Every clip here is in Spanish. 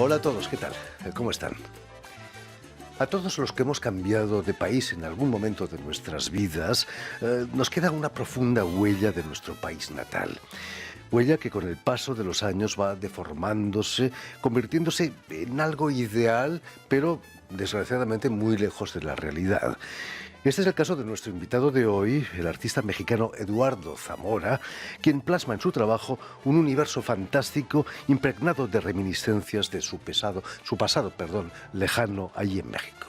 Hola a todos, ¿qué tal? ¿Cómo están? A todos los que hemos cambiado de país en algún momento de nuestras vidas, nos queda una profunda huella de nuestro país natal. Huella que con el paso de los años va deformándose, convirtiéndose en algo ideal, pero desgraciadamente muy lejos de la realidad. Este es el caso de nuestro invitado de hoy, el artista mexicano Eduardo Zamora, quien plasma en su trabajo un universo fantástico impregnado de reminiscencias de su pasado, lejano allí en México.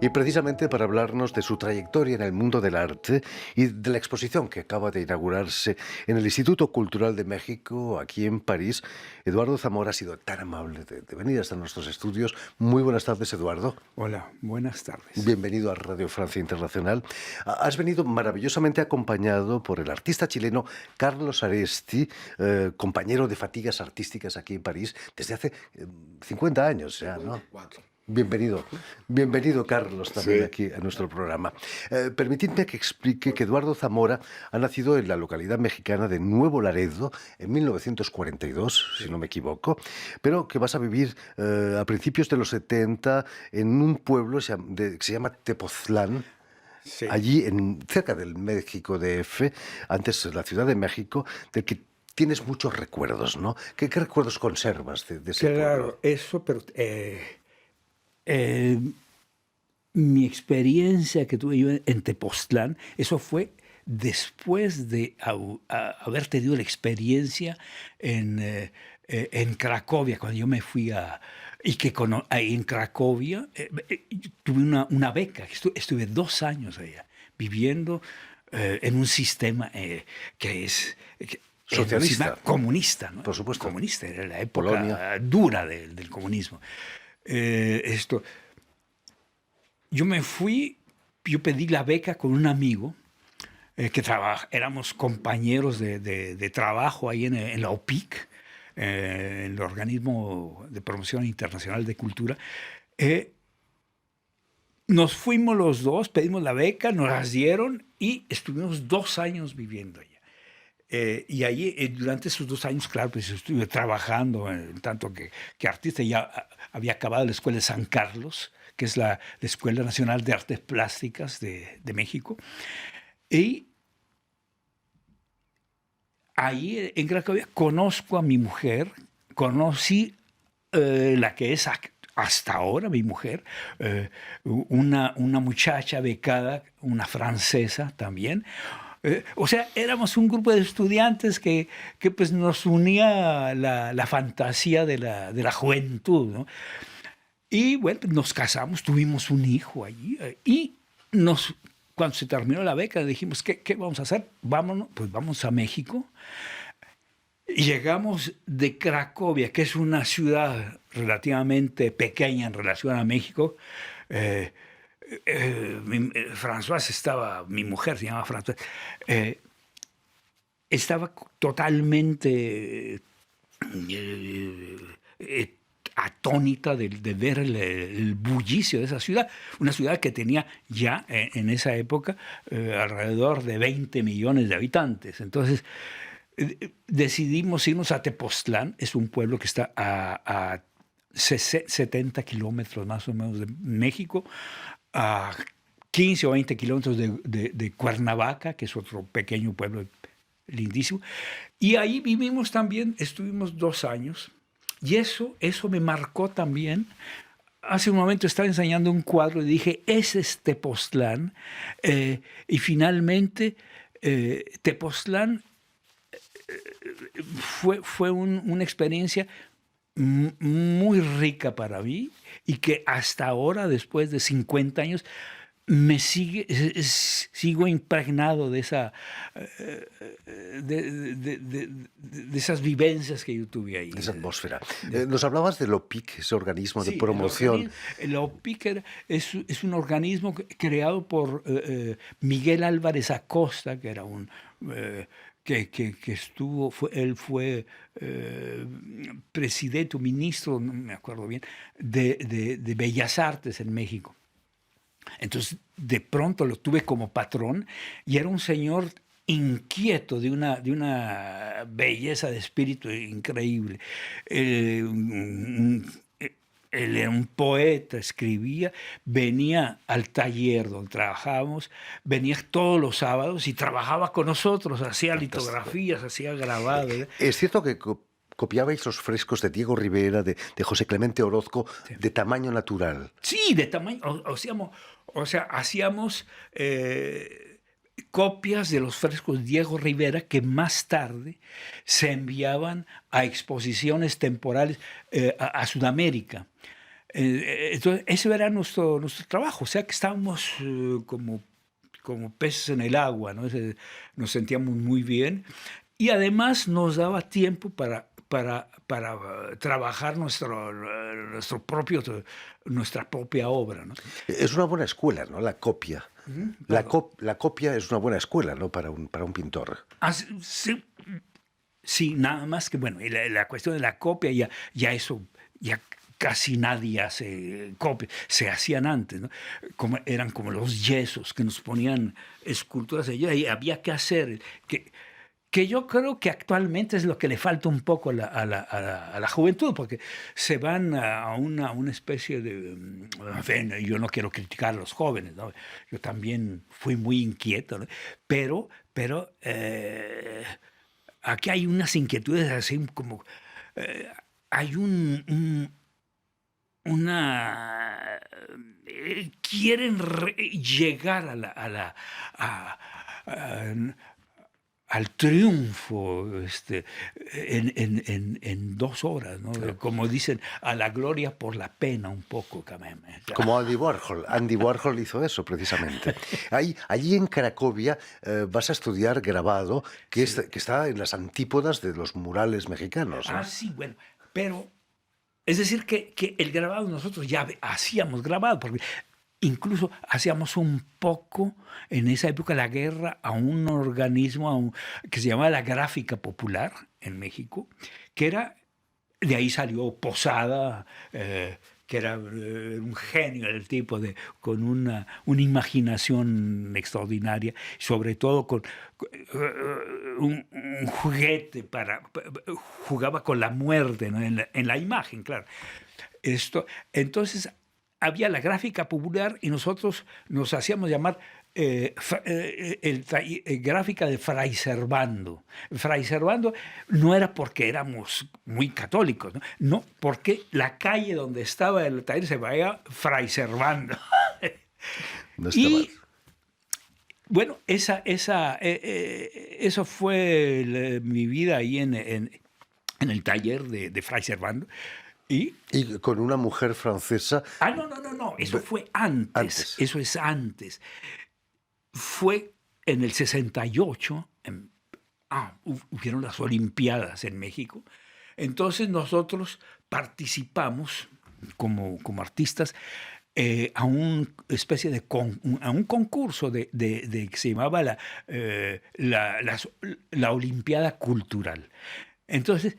Y precisamente para hablarnos de su trayectoria en el mundo del arte y de la exposición que acaba de inaugurarse en el Instituto Cultural de México, aquí en París, Eduardo Zamora ha sido tan amable de venir hasta nuestros estudios. Muy buenas tardes, Eduardo. Hola, buenas tardes. Bienvenido a Radio Francia Internacional. Has venido maravillosamente acompañado por el artista chileno Carlos Aresti, compañero de fatigas artísticas aquí en París desde hace 50 años ya, ¿no? 54. Bienvenido Carlos también Sí. aquí a nuestro programa. Permitidme que explique que Eduardo Zamora ha nacido en la localidad mexicana de Nuevo Laredo en 1942, si no me equivoco, pero que vas a vivir a principios de los 70 en un pueblo que se llama Tepoztlán, Sí. allí cerca del México DF, antes la Ciudad de México, del que tienes muchos recuerdos, ¿no? ¿Qué recuerdos conservas de ese pueblo? Claro, eso, pero mi experiencia que tuve yo en Tepoztlán, eso fue después de haber tenido la experiencia en Cracovia, cuando yo me fui ahí en Cracovia tuve una beca, estuve 2 años allá, viviendo en un sistema que es... Socialista. Un sistema comunista, ¿no? Por supuesto. Comunista, era la época Polonia. dura del comunismo. Yo me fui, yo pedí la beca con un amigo éramos compañeros de trabajo ahí en la OPIC, en el Organismo de Promoción Internacional de Cultura. Nos fuimos los dos, pedimos la beca, nos las dieron y estuvimos 2 años viviendo allá. Y allí, durante esos 2 años, claro, pues estuve trabajando, tanto que artista. Ya había acabado la Escuela de San Carlos, que es la Escuela Nacional de Artes Plásticas de México. Y ahí en Cracovia conozco a mi mujer, conocí la que es hasta ahora mi mujer, una muchacha becada, una francesa también. O sea, éramos un grupo de estudiantes que pues nos unía la fantasía de la juventud, ¿no? Y bueno, nos casamos, tuvimos un hijo allí y cuando se terminó la beca dijimos, ¿qué vamos a hacer? Vámonos, pues vamos a México. Y llegamos de Cracovia, que es una ciudad relativamente pequeña en relación a México. Françoise mi mujer se llama Françoise, estaba totalmente atónita de ver el bullicio de esa ciudad, una ciudad que tenía ya en esa época alrededor de 20 millones de habitantes. Entonces decidimos irnos a Tepoztlán, es un pueblo que está a 70 kilómetros más o menos de México, a 15 o 20 kilómetros de Cuernavaca, que es otro pequeño pueblo lindísimo. Y ahí vivimos también, estuvimos 2 años, y eso me marcó también. Hace un momento estaba enseñando un cuadro y dije, ese es Tepoztlán. Y finalmente, Tepoztlán fue una experiencia muy rica para mí y que hasta ahora, después de 50 años, sigo impregnado de esas vivencias que yo tuve ahí. Esa atmósfera. Nos hablabas del OPIC, ese organismo de promoción. El OPIC es un organismo creado por Miguel Álvarez Acosta, que era un... que estuvo, él fue presidente o ministro, no me acuerdo bien, de Bellas Artes en México. Entonces, de pronto lo tuve como patrón y era un señor inquieto, de una belleza de espíritu increíble. Él era un poeta, escribía, venía al taller donde trabajábamos, venía todos los sábados y trabajaba con nosotros, hacía litografías, hacía grabados. Es cierto que copiabais los frescos de Diego Rivera, de José Clemente Orozco, sí, de tamaño natural. Sí, de tamaño. Hacíamos copias de los frescos de Diego Rivera que más tarde se enviaban a exposiciones temporales a Sudamérica. Entonces, ese era nuestro trabajo. O sea que estábamos como peces en el agua, ¿no? Nos sentíamos muy bien y además nos daba tiempo para trabajar nuestra propia obra, ¿no? Es una buena escuela, ¿no? La copia. La copia es una buena escuela, ¿no? Para un pintor. Sí, nada más que, bueno, la cuestión de la copia, ya casi nadie hace copias, se hacían antes, ¿no? Eran como los yesos que nos ponían esculturas allá y había que hacer, que yo creo que actualmente es lo que le falta un poco a la juventud, porque se van a una especie de... En fin, yo no quiero criticar a los jóvenes, ¿no? Yo también fui muy inquieto, ¿no? Pero aquí hay unas inquietudes así como... hay quieren llegar al triunfo en 2 horas, ¿no? Claro. Como dicen, a la gloria por la pena un poco. Como Andy Warhol. Andy Warhol hizo eso precisamente. Allí en Cracovia vas a estudiar grabado, que está en las antípodas de los murales mexicanos, ¿no? Sí, bueno, pero es decir que el grabado nosotros ya hacíamos grabado, porque incluso hacíamos un poco en esa época la guerra a un organismo que se llamaba la Gráfica Popular en México, que era, de ahí salió Posada, que era un genio el tipo, con una imaginación extraordinaria, sobre todo con un juguete jugaba con la muerte, ¿no? en la imagen, claro. Entonces, había la Gráfica Popular y nosotros nos hacíamos llamar Gráfica de Fray Servando. Fray Servando no era porque éramos muy católicos, no, porque la calle donde estaba el taller se veía Fray Servando. No está mal. Bueno, eso fue mi vida ahí en el taller de Fray Servando. ¿Y con una mujer francesa? No. Eso fue antes. Eso es antes. Fue en el 68. Hubieron las Olimpiadas en México. Entonces nosotros participamos como artistas a una especie de a un concurso que se llamaba la Olimpiada Cultural. Entonces,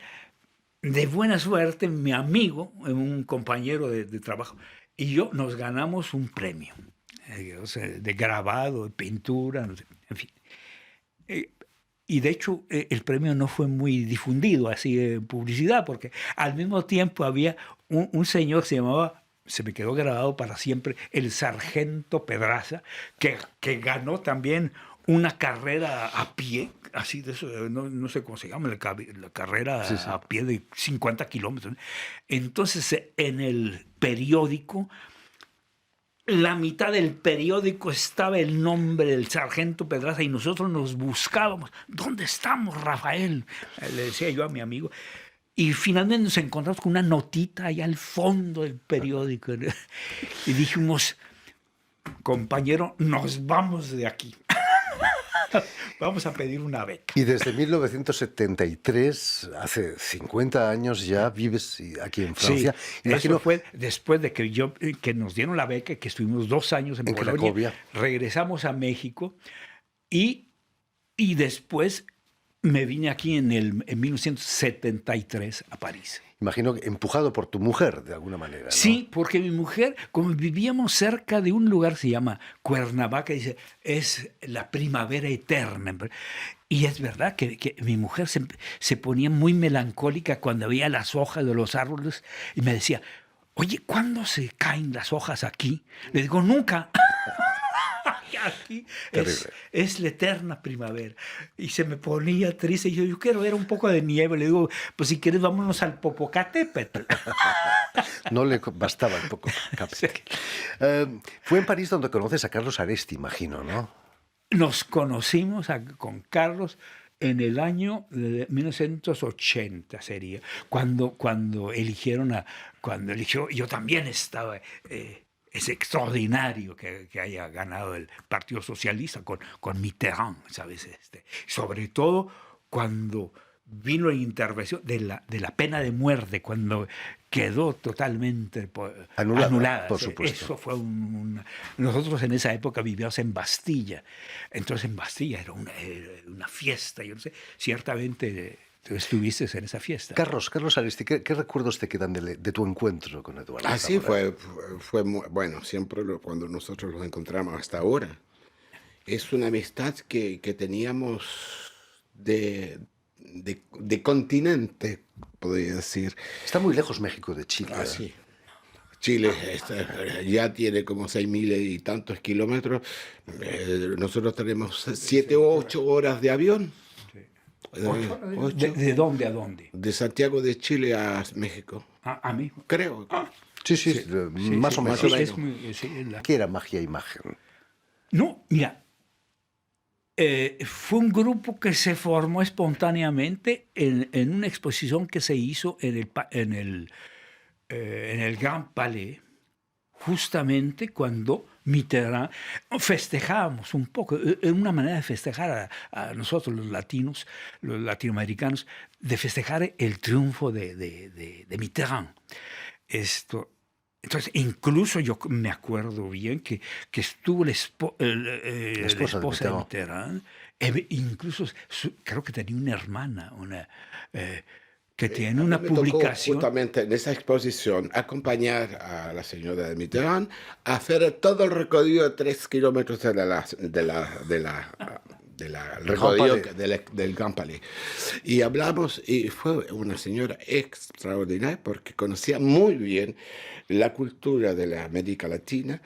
de buena suerte, mi amigo, un compañero de trabajo, y yo nos ganamos un premio, de grabado, de pintura, no sé, en fin. Y de hecho, el premio no fue muy difundido así en publicidad, porque al mismo tiempo había un señor que se me quedó grabado para siempre, el Sargento Pedraza, que ganó también una carrera a pie, así de eso, no sé cómo se llama, la carrera a pie de 50 kilómetros. Entonces, en el periódico, la mitad del periódico estaba el nombre del Sargento Pedraza y nosotros nos buscábamos. ¿Dónde estamos, Rafael? Le decía yo a mi amigo. Y finalmente nos encontramos con una notita allá al fondo del periódico. Y dijimos, compañero, nos vamos de aquí. Vamos a pedir una beca. Y desde 1973, hace 50 años ya vives aquí en Francia. Sí, Imagino, eso fue después de que nos dieron la beca, que estuvimos 2 años en Polonia. Cracovia. Regresamos a México y después me vine aquí en 1973 a París. imagino que empujado por tu mujer, de alguna manera, ¿no? Sí, porque mi mujer, como vivíamos cerca de un lugar que se llama Cuernavaca, dice, es la primavera eterna. Y es verdad que mi mujer se ponía muy melancólica cuando veía las hojas de los árboles y me decía, oye, ¿cuándo se caen las hojas aquí? Le digo, nunca. Aquí es la eterna primavera. Y se me ponía triste. Y yo quiero ver un poco de nieve. Le digo, pues si quieres, vámonos al Popocatépetl. No le bastaba el poco. Sí. Fue en París donde conoces a Carlos Aresti, imagino, ¿no? Nos conocimos con Carlos en el año de 1980, sería, cuando eligió, yo también estaba. Es extraordinario que haya ganado el Partido Socialista con Mitterrand, ¿sabes? Sobre todo cuando vino la intervención de la pena de muerte, cuando quedó totalmente anulada. Por supuesto. Eso fue nosotros en esa época vivíamos en Bastilla. Entonces en Bastilla era una fiesta. Yo no sé, ciertamente tú estuviste en esa fiesta. Carlos Aresti, ¿qué recuerdos te quedan de tu encuentro con Eduardo? Así fue muy, bueno, siempre cuando nosotros los encontramos hasta ahora. Es una amistad que teníamos de continente, podría decir. Está muy lejos México de Chile. Sí. Chile ya tiene como 6.000 y tantos kilómetros. Nosotros tenemos 7 o 8 horas de avión. ¿De dónde a dónde? De Santiago de Chile a México. ¿A mí? Creo. Sí, más o menos. ¿Qué era Magia Imagen? No, mira, fue un grupo que se formó espontáneamente en una exposición que se hizo en el Grand Palais, justamente cuando Mitterrand, festejábamos un poco, una manera de festejar a nosotros los latinos, los latinoamericanos, de festejar el triunfo de Mitterrand. Entonces, incluso yo me acuerdo bien que estuvo la esposa de Mitterrand, incluso creo que tenía una hermana, que tiene una publicación. Justamente en esa exposición, acompañar a la señora de Mitterrand a hacer todo el recorrido de 3 kilómetros del recorrido del Grand Palais. Y hablamos, y fue una señora extraordinaria porque conocía muy bien la cultura de la América Latina.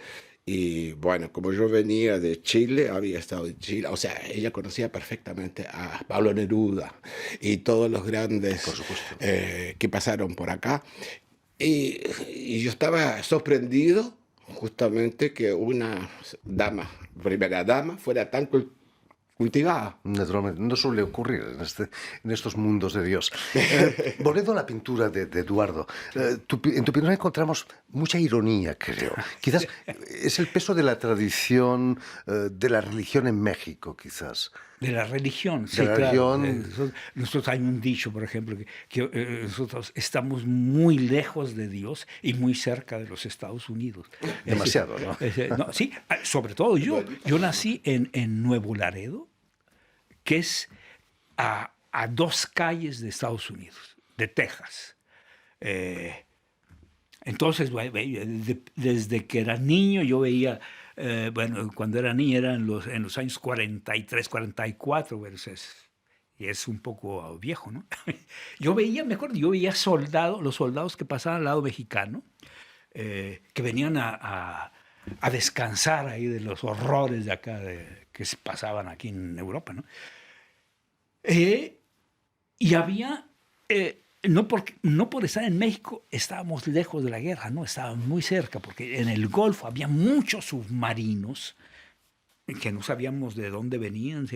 Y bueno, como yo venía de Chile, había estado en Chile, o sea, ella conocía perfectamente a Pablo Neruda y todos los grandes que pasaron por acá. Y yo estaba sorprendido justamente que una primera dama, fuera tan cultivada. Naturalmente, no suele ocurrir en estos mundos de Dios. Volviendo a la pintura de Eduardo, en tu pintura encontramos mucha ironía, creo. Quizás es el peso de la tradición de la religión en México, quizás. De la religión, sí, claro. Nosotros hay un dicho, por ejemplo, que nosotros estamos muy lejos de Dios y muy cerca de los Estados Unidos. Demasiado, ¿no? Sí, sobre todo yo. Yo nací en Nuevo Laredo, que es a 2 calles de Estados Unidos, de Texas. Entonces, desde que era niño yo veía... cuando era niña era en los años 43, 44, y es un poco viejo, ¿no? Yo veía los soldados que pasaban al lado mexicano, que venían a descansar ahí de los horrores de acá, que se pasaban aquí en Europa, ¿no? Y había... no por estar en México estábamos lejos de la guerra, no, estábamos muy cerca, porque en el Golfo había muchos submarinos que no sabíamos de dónde venían.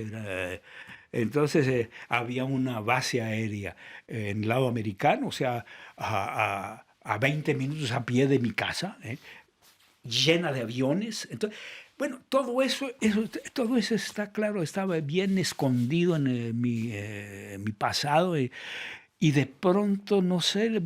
Entonces había una base aérea en el lado americano, o sea, a 20 minutos a pie de mi casa, llena de aviones. Entonces, bueno, todo eso está claro, estaba bien escondido en mi pasado y de pronto, no sé,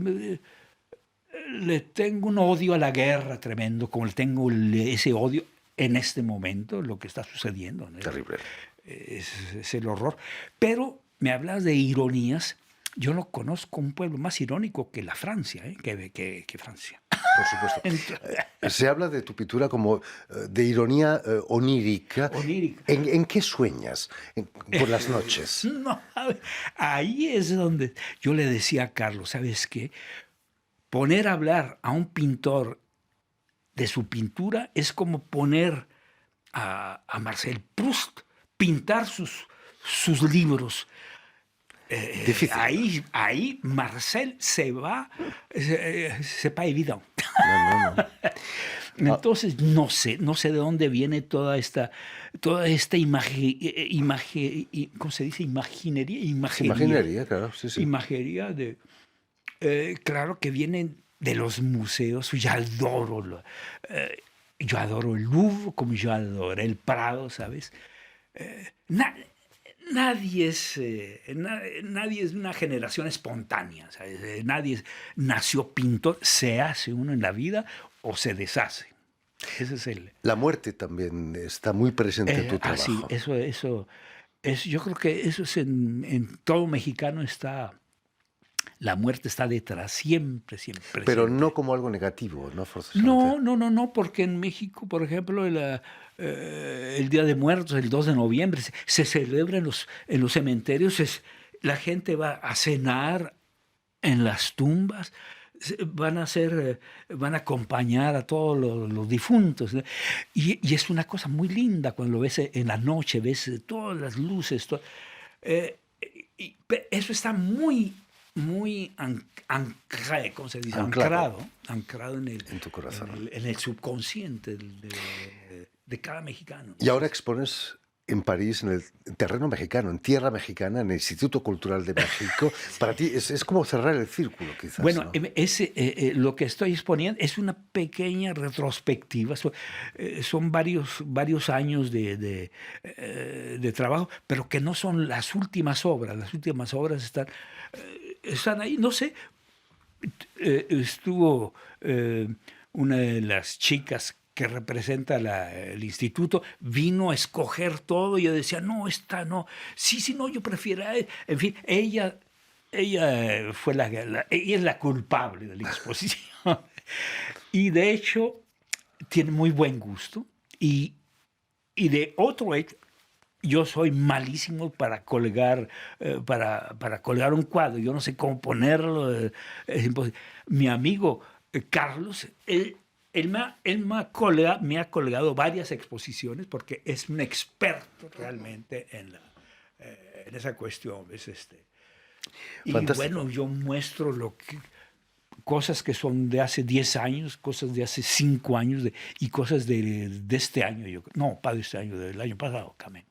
le tengo un odio a la guerra tremendo, como le tengo ese odio en este momento, lo que está sucediendo, ¿no? Terrible. Es el horror. Pero me hablas de ironías. Yo no conozco un pueblo más irónico que la Francia, que Francia. Por supuesto. Se habla de tu pintura como de ironía onírica. Onírica. ¿En qué sueñas por las noches? No, ahí es donde yo le decía a Carlos, ¿sabes qué? Poner a hablar a un pintor de su pintura es como poner a Marcel Proust pintar sus libros. Difícil. Ahí Marcel se va evidente. No. Entonces no sé de dónde viene toda esta imagen, ¿cómo se dice? Imaginería, claro, sí. Imagería claro que vienen de los museos. Yo adoro el Louvre, como yo adoro el Prado, ¿sabes? Nadie es una generación espontánea, ¿sabes? Nadie nació pintor, se hace uno en la vida o se deshace. Ese es La muerte también está muy presente en tu trabajo. Sí, eso yo creo que eso es en todo mexicano está. La muerte está detrás, siempre. Pero siempre. no como algo negativo, ¿no? Forzosamente. No, porque en México, por ejemplo, el Día de Muertos, el 2 de noviembre, se celebra en los cementerios, la gente va a cenar en las tumbas, van a acompañar a todos los difuntos. Y es una cosa muy linda cuando lo ves en la noche, ves todas las luces. Eso está muy ancrado, ¿cómo se dice? Ancrado en tu corazón. En el subconsciente de cada mexicano. Y ahora expones en París, en el terreno mexicano, en tierra mexicana, en el Instituto Cultural de México. Para ti es como cerrar el círculo, quizás. Bueno, ¿no? lo que estoy exponiendo es una pequeña retrospectiva. Son varios años de trabajo, pero que no son las últimas obras. Las últimas obras están ahí. No sé, estuvo una de las chicas que representa el instituto, vino a escoger todo y yo decía, no, esta no, sí, no, yo prefiero, en fin, ella fue ella es la culpable de la exposición. Y de hecho, tiene muy buen gusto y de otro hecho, yo soy malísimo para colgar un cuadro. Yo no sé cómo ponerlo. Es imposible. Mi amigo Carlos, él me ha colgado varias exposiciones porque es un experto realmente en esa cuestión. Y Fantástico. bueno, yo muestro cosas que son de hace 10 años, cosas de hace 5 años y cosas de este año. Para este año, del año pasado, Carmen.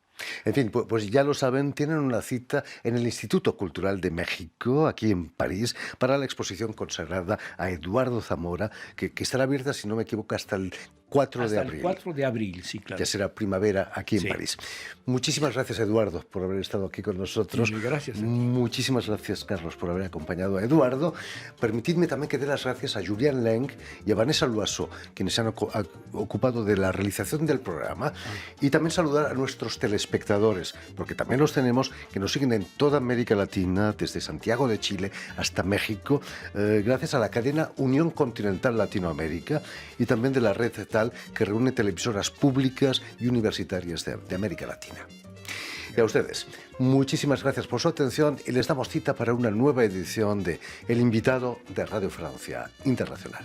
En fin, pues ya lo saben, tienen una cita en el Instituto Cultural de México, aquí en París, para la exposición consagrada a Eduardo Zamora, que estará abierta, si no me equivoco, hasta el 4 de abril. Hasta el 4 de abril, sí, claro. Ya será primavera aquí en París. Muchísimas gracias, Eduardo, por haber estado aquí con nosotros. Sí, gracias. Muchísimas gracias, Carlos, por haber acompañado a Eduardo. Permitidme también que dé las gracias a Julián Leng y a Vanessa Loiseau, quienes se han ocupado de la realización del programa. Y también saludar a nuestros telespectadores, porque también los tenemos, que nos siguen en toda América Latina, desde Santiago de Chile hasta México, gracias a la cadena Unión Continental Latinoamérica y también de la red TAL, que reúne televisoras públicas y universitarias de América Latina. Y a ustedes, muchísimas gracias por su atención y les damos cita para una nueva edición de El Invitado de Radio Francia Internacional.